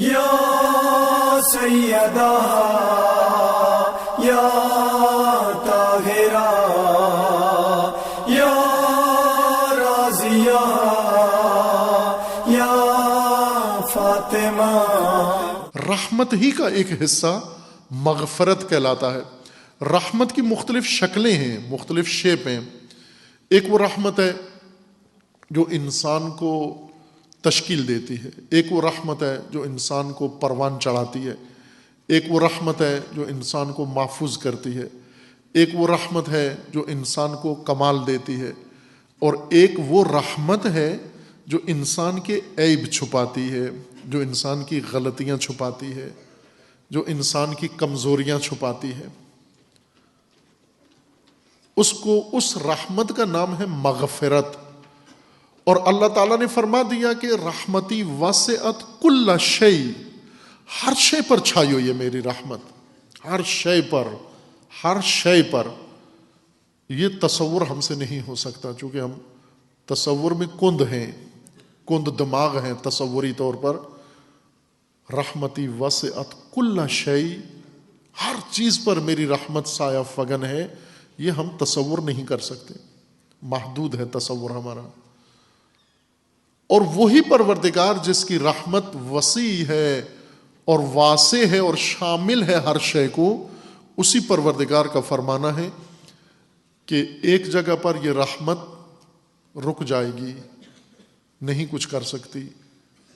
یا سیدہ یا طاہرہ یا راضیہ یا فاطمہ. رحمت ہی کا ایک حصہ مغفرت کہلاتا ہے. رحمت کی مختلف شکلیں ہیں، مختلف شیپ ہیں. ایک وہ رحمت ہے جو انسان کو تشکیل دیتی ہے، ایک وہ رحمت ہے جو انسان کو پروان چڑھاتی ہے، ایک وہ رحمت ہے جو انسان کو محفوظ کرتی ہے، ایک وہ رحمت ہے جو انسان کو کمال دیتی ہے، اور ایک وہ رحمت ہے جو انسان کے عیب چھپاتی ہے، جو انسان کی غلطیاں چھپاتی ہے، جو انسان کی کمزوریاں چھپاتی ہے. اس رحمت کا نام ہے مغفرت. اور اللہ تعالیٰ نے فرما دیا کہ رحمتی وسعت کل شیء، ہر شے پر چھائی ہوئی ہے میری رحمت، ہر شے پر، ہر شے پر. یہ تصور ہم سے نہیں ہو سکتا چونکہ ہم تصور میں کند ہیں، کند دماغ ہیں تصوری طور پر. رحمتی وسعت کل شیء، ہر چیز پر میری رحمت سایہ فگن ہے. یہ ہم تصور نہیں کر سکتے، محدود ہے تصور ہمارا. اور وہی پروردگار جس کی رحمت وسیع ہے اور واسع ہے اور شامل ہے ہر شے کو، اسی پروردگار کا فرمانا ہے کہ ایک جگہ پر یہ رحمت رک جائے گی، نہیں کچھ کر سکتی.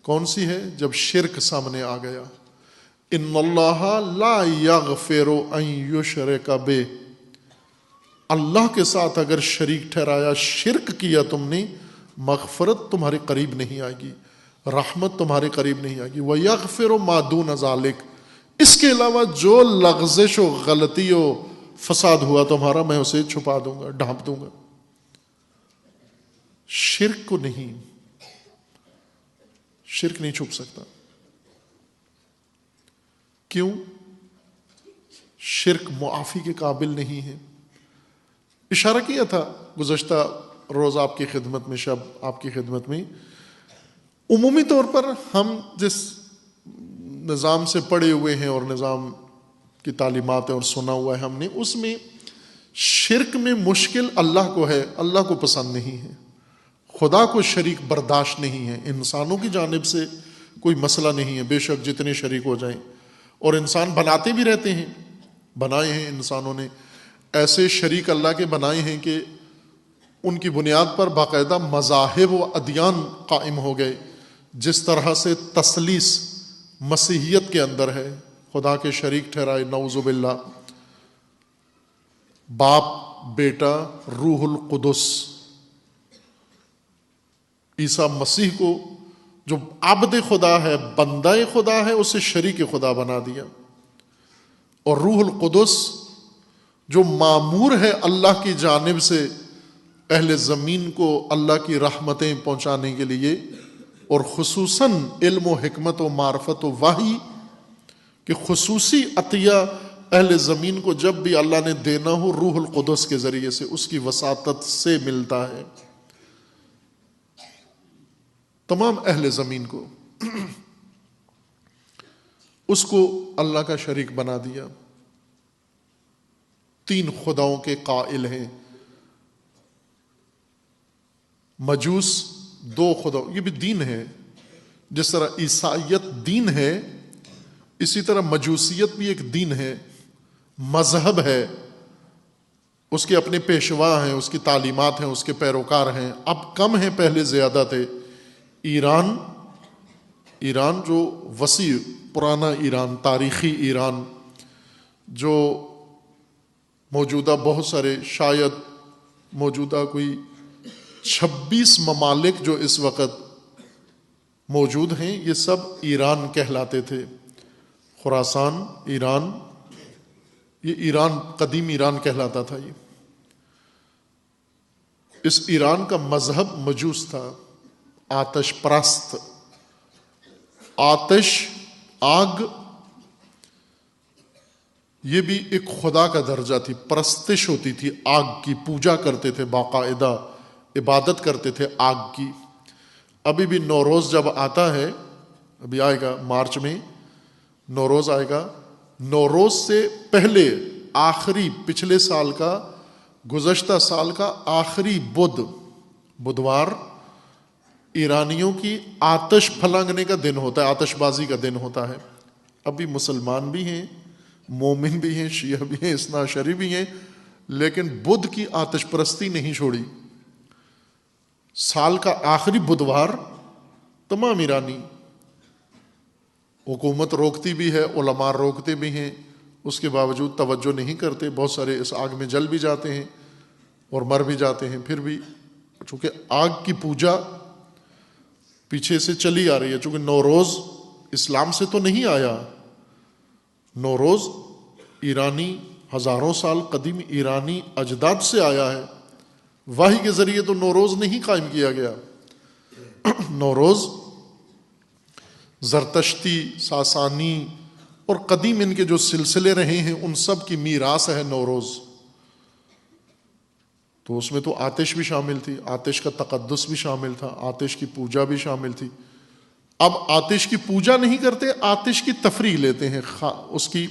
کون سی ہے؟ جب شرک سامنے آ گیا. ان اللہ لا یغفر ان یشرک بہ، اللہ کے ساتھ اگر شریک ٹھہرایا، شرک کیا تم نے، مغفرت تمہارے قریب نہیں آئے گی، رحمت تمہارے قریب نہیں آئے گی. وَيَغْفِرُ مَا دُونَ ذَلِكَ، اس کے علاوہ جو لغزش و غلطی و فساد ہوا تمہارا، میں اسے چھپا دوں گا، ڈھانپ دوں گا. شرک کو نہیں، شرک نہیں چھپ سکتا. کیوں؟ شرک معافی کے قابل نہیں ہے. اشارہ کیا تھا گزشتہ روز آپ کی خدمت میں، شب آپ کی خدمت میں. عمومی طور پر ہم جس نظام سے پڑھے ہوئے ہیں اور نظام کی تعلیمات اور سنا ہوا ہے ہم نے، اس میں شرک میں مشکل اللہ کو ہے، اللہ کو پسند نہیں ہے، خدا کو شریک برداشت نہیں ہے. انسانوں کی جانب سے کوئی مسئلہ نہیں ہے، بے شک جتنے شریک ہو جائیں، اور انسان بناتے بھی رہتے ہیں. بنائے ہیں انسانوں نے ایسے شریک اللہ کے بنائے ہیں کہ ان کی بنیاد پر باقاعدہ مذاہب و ادیان قائم ہو گئے. جس طرح سے تثلیث مسیحیت کے اندر ہے، خدا کے شریک ٹھہرائے، نعوذ باللہ، باپ، بیٹا، روح القدس. عیسیٰ مسیح کو جو عبد خدا ہے، بندہ خدا ہے، اسے شریک خدا بنا دیا. اور روح القدس جو مامور ہے اللہ کی جانب سے اہل زمین کو اللہ کی رحمتیں پہنچانے کے لیے، اور خصوصاً علم و حکمت و معرفت و وحی کہ خصوصی عطیہ اہل زمین کو جب بھی اللہ نے دینا ہو، روح القدس کے ذریعے سے، اس کی وساطت سے ملتا ہے تمام اہل زمین کو. اس کو اللہ کا شریک بنا دیا. 3 خداؤں کے قائل ہیں. مجوس 2 خدا، یہ بھی دین ہے. جس طرح عیسائیت دین ہے، اسی طرح مجوسیت بھی ایک دین ہے، مذہب ہے. اس کے اپنے پیشوا ہیں، اس کی تعلیمات ہیں، اس کے پیروکار ہیں. اب کم ہیں، پہلے زیادہ تھے. ایران جو وسیع پرانا ایران، تاریخی ایران، جو موجودہ بہت سارے، شاید موجودہ کوئی 26 ممالک جو اس وقت موجود ہیں، یہ سب ایران کہلاتے تھے. خراسان ایران، یہ ایران، قدیم ایران کہلاتا تھا. یہ اس ایران کا مذہب مجوس تھا، آتش پرست. آتش، آگ، یہ بھی ایک خدا کا درجہ تھی، پرستش ہوتی تھی آگ کی، پوجا کرتے تھے، باقاعدہ عبادت کرتے تھے آگ کی. ابھی بھی نوروز جب آتا ہے ابھی آئے گا مارچ میں نوروز آئے گا. نوروز سے پہلے آخری پچھلے سال کا گزشتہ سال کا آخری بدوار ایرانیوں کی آتش پھلانگنے کا دن ہوتا ہے, آتش بازی کا دن ہوتا ہے. ابھی مسلمان بھی ہیں, مومن بھی ہیں, شیعہ بھی ہیں, اثنا عشری بھی ہیں, لیکن بدھ کی آتش پرستی نہیں چھوڑی. سال کا آخری بدوار تمام ایرانی, حکومت روکتی بھی ہے, علماء روکتے بھی ہیں, اس کے باوجود توجہ نہیں کرتے. بہت سارے اس آگ میں جل بھی جاتے ہیں اور مر بھی جاتے ہیں. پھر بھی چونکہ آگ کی پوجا پیچھے سے چلی آ رہی ہے, چونکہ نوروز اسلام سے تو نہیں آیا. نوروز ایرانی ہزاروں سال قدیم ایرانی اجداد سے آیا ہے. وحی کے ذریعے تو نوروز نہیں قائم کیا گیا. نوروز زرتشتی, ساسانی اور قدیم ان کے جو سلسلے رہے ہیں ان سب کی میراث ہے نوروز. تو اس میں تو آتش بھی شامل تھی, آتش کا تقدس بھی شامل تھا, آتش کی پوجا بھی شامل تھی. اب آتش کی پوجا نہیں کرتے, آتش کی تفریح لیتے ہیں, اس کی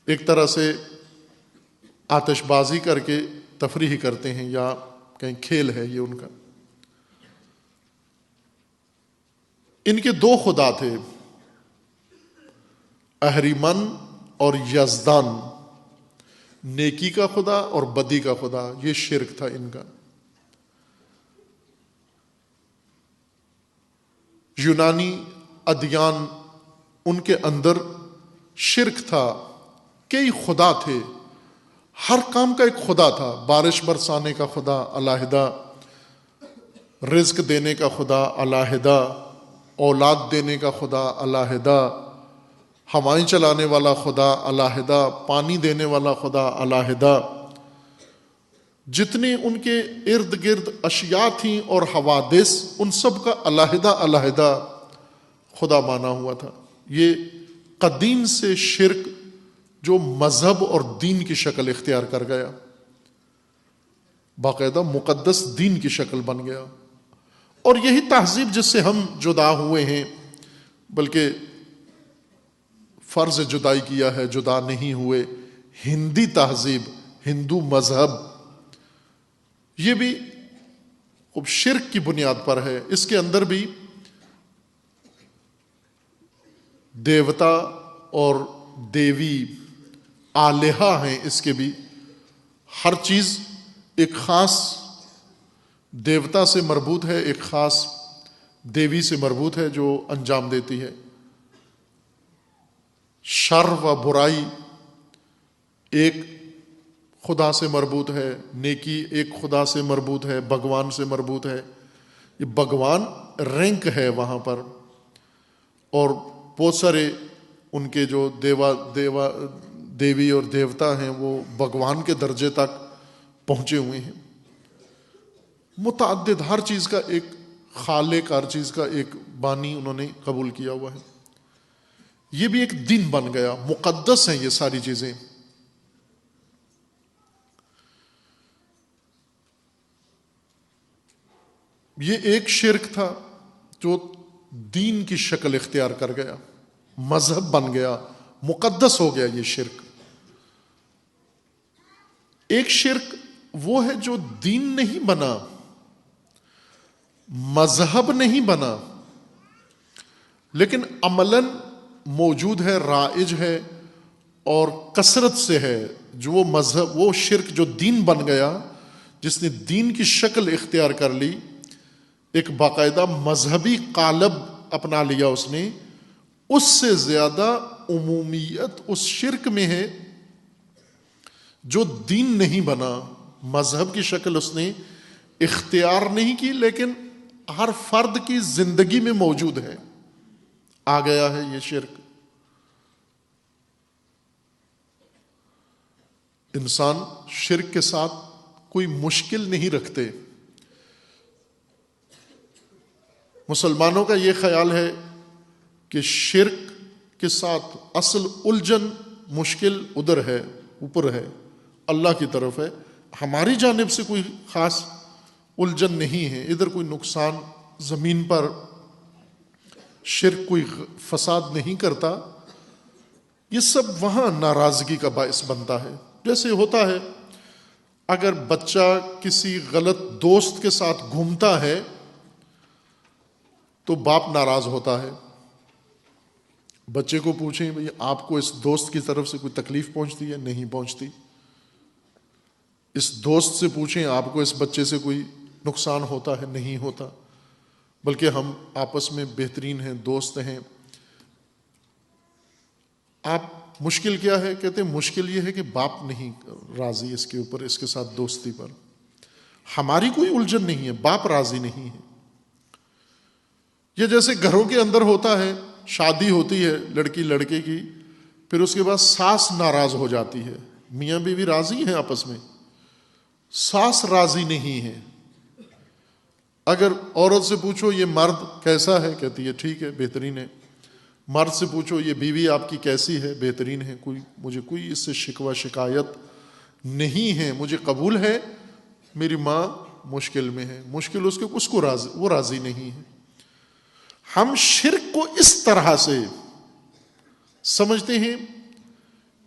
ایک طرح سے آتش بازی کر کے تفریح کرتے ہیں, یا کہیں کھیل ہے یہ ان کا. ان کے دو خدا تھے, اہریمن اور یزدان, نیکی کا خدا اور بدی کا خدا. یہ شرک تھا ان کا. یونانی ادیان ان کے اندر شرک تھا. کئی خدا تھے, ہر کام کا ایک خدا تھا. بارش برسانے کا خدا علیحدہ, رزق دینے کا خدا علیحدہ, اولاد دینے کا خدا علیحدہ, ہوائیں چلانے والا خدا علیحدہ, پانی دینے والا خدا علیحدہ. جتنے ان کے ارد گرد اشیاء تھیں اور حوادث, ان سب کا علیحدہ علیحدہ خدا مانا ہوا تھا. یہ قدیم سے شرک جو مذہب اور دین کی شکل اختیار کر گیا, باقاعدہ مقدس دین کی شکل بن گیا. اور یہی تہذیب جس سے ہم جدا ہوئے ہیں, بلکہ فرض جدائی کیا ہے, جدا نہیں ہوئے. ہندی تہذیب, ہندو مذہب, یہ بھی خوب شرک کی بنیاد پر ہے. اس کے اندر بھی دیوتا اور دیوی آلہہ ہیں. اس کے بھی ہر چیز ایک خاص دیوتا سے مربوط ہے, ایک خاص دیوی سے مربوط ہے جو انجام دیتی ہے. شر و برائی ایک خدا سے مربوط ہے, نیکی ایک خدا سے مربوط ہے, بھگوان سے مربوط ہے. یہ بھگوان رینک ہے وہاں پر, اور بہت سارے ان کے جو دیوی اور دیوتا ہیں وہ بھگوان کے درجے تک پہنچے ہوئے ہیں. متعدد, ہر چیز کا ایک خالق, ہر چیز کا ایک بانی انہوں نے قبول کیا ہوا ہے. یہ بھی ایک دن بن گیا, مقدس ہیں یہ ساری چیزیں. یہ ایک شرک تھا جو دین کی شکل اختیار کر گیا, مذہب بن گیا, مقدس ہو گیا یہ شرک. ایک شرک وہ ہے جو دین نہیں بنا, مذہب نہیں بنا, لیکن عملاً موجود ہے, رائج ہے اور کثرت سے ہے. جو وہ مذہب, وہ شرک جو دین بن گیا, جس نے دین کی شکل اختیار کر لی, ایک باقاعدہ مذہبی قالب اپنا لیا اس نے, اس سے زیادہ عمومیت اس شرک میں ہے جو دین نہیں بنا. مذہب کی شکل اس نے اختیار نہیں کی, لیکن ہر فرد کی زندگی میں موجود ہے, آ گیا ہے یہ شرک. انسان شرک کے ساتھ کوئی مشکل نہیں رکھتے. مسلمانوں کا یہ خیال ہے کہ شرک کے ساتھ اصل الجھن مشکل ادھر ہے, اوپر ہے, اللہ کی طرف ہے. ہماری جانب سے کوئی خاص الجھن نہیں ہے, ادھر کوئی نقصان زمین پر شرک کوئی فساد نہیں کرتا، یہ سب وہاں ناراضگی کا باعث بنتا ہے۔ جیسے ہوتا ہے اگر بچہ کسی غلط دوست کے ساتھ گھومتا ہے تو باپ ناراض ہوتا ہے۔ بچے کو پوچھیں بھئی آپ کو اس دوست کی طرف سے کوئی تکلیف پہنچتی ہے؟ نہیں پہنچتی۔ اس دوست سے پوچھیں آپ کو اس بچے سے کوئی نقصان ہوتا ہے؟ نہیں ہوتا، بلکہ ہم آپس میں بہترین ہیں، دوست ہیں۔ آپ مشکل کیا ہے؟ کہتے ہیں مشکل یہ ہے کہ باپ نہیں راضی اس کے اوپر، اس کے ساتھ دوستی پر۔ ہماری کوئی الجھن نہیں ہے، باپ راضی نہیں ہے۔ یہ جیسے گھروں کے اندر ہوتا ہے، شادی ہوتی ہے لڑکی لڑکے کی، پھر اس کے بعد ساس ناراض ہو جاتی ہے۔ میاں بیوی راضی ہیں آپس میں، ساس راضی نہیں ہے۔ اگر عورت سے پوچھو یہ مرد کیسا ہے؟ کہتی ہے ٹھیک ہے، بہترین ہے۔ مرد سے پوچھو یہ بیوی آپ کی کیسی ہے؟ بہترین ہے، مجھے کوئی اس سے شکوہ شکایت نہیں ہے، مجھے قبول ہے۔ میری ماں مشکل میں ہے، مشکل اس کو وہ راضی نہیں ہے۔ ہم شرک کو اس طرح سے سمجھتے ہیں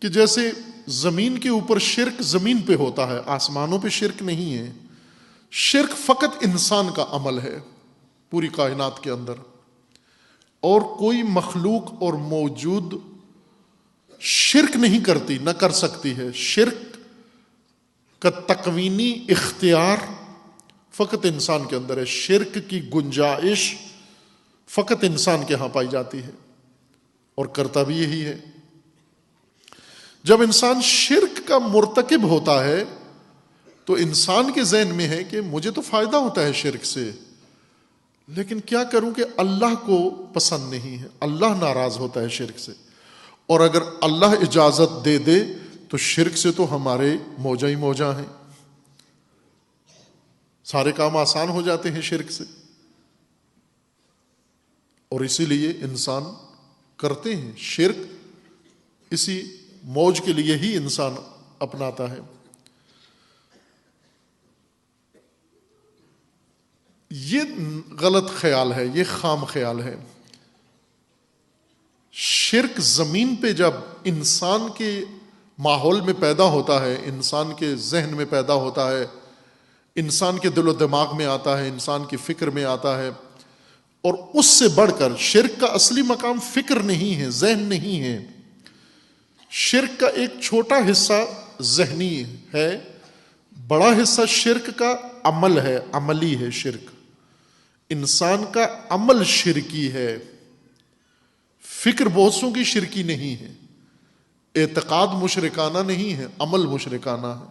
کہ جیسے زمین کے اوپر شرک زمین پہ ہوتا ہے، آسمانوں پہ شرک نہیں ہے۔ شرک فقط انسان کا عمل ہے پوری کائنات کے اندر، اور کوئی مخلوق اور موجود شرک نہیں کرتی، نہ کر سکتی ہے۔ شرک کا تکوینی اختیار فقط انسان کے اندر ہے، شرک کی گنجائش فقط انسان کے ہاں پائی جاتی ہے، اور کرتا بھی یہی ہے۔ جب انسان شرک کا مرتکب ہوتا ہے تو انسان کے ذہن میں ہے کہ مجھے تو فائدہ ہوتا ہے شرک سے، لیکن کیا کروں کہ اللہ کو پسند نہیں ہے، اللہ ناراض ہوتا ہے شرک سے، اور اگر اللہ اجازت دے دے تو شرک سے تو ہمارے موجہ ہی موجہ ہیں، سارے کام آسان ہو جاتے ہیں شرک سے، اور اسی لیے انسان کرتے ہیں شرک، اسی موج کے لیے ہی انسان اپناتا ہے۔ یہ غلط خیال ہے، یہ خام خیال ہے۔ شرک زمین پہ جب انسان کے ماحول میں پیدا ہوتا ہے، انسان کے ذہن میں پیدا ہوتا ہے، انسان کے دل و دماغ میں آتا ہے، انسان کی فکر میں آتا ہے، اور اس سے بڑھ کر شرک کا اصلی مقام فکر نہیں ہے، ذہن نہیں ہے۔ شرک کا ایک چھوٹا حصہ ذہنی ہے، بڑا حصہ شرک کا عمل ہے، عملی ہے شرک۔ انسان کا عمل شرکی ہے، فکر بہت سوں کی شرکی نہیں ہے، اعتقاد مشرکانہ نہیں ہے، عمل مشرکانہ ہے۔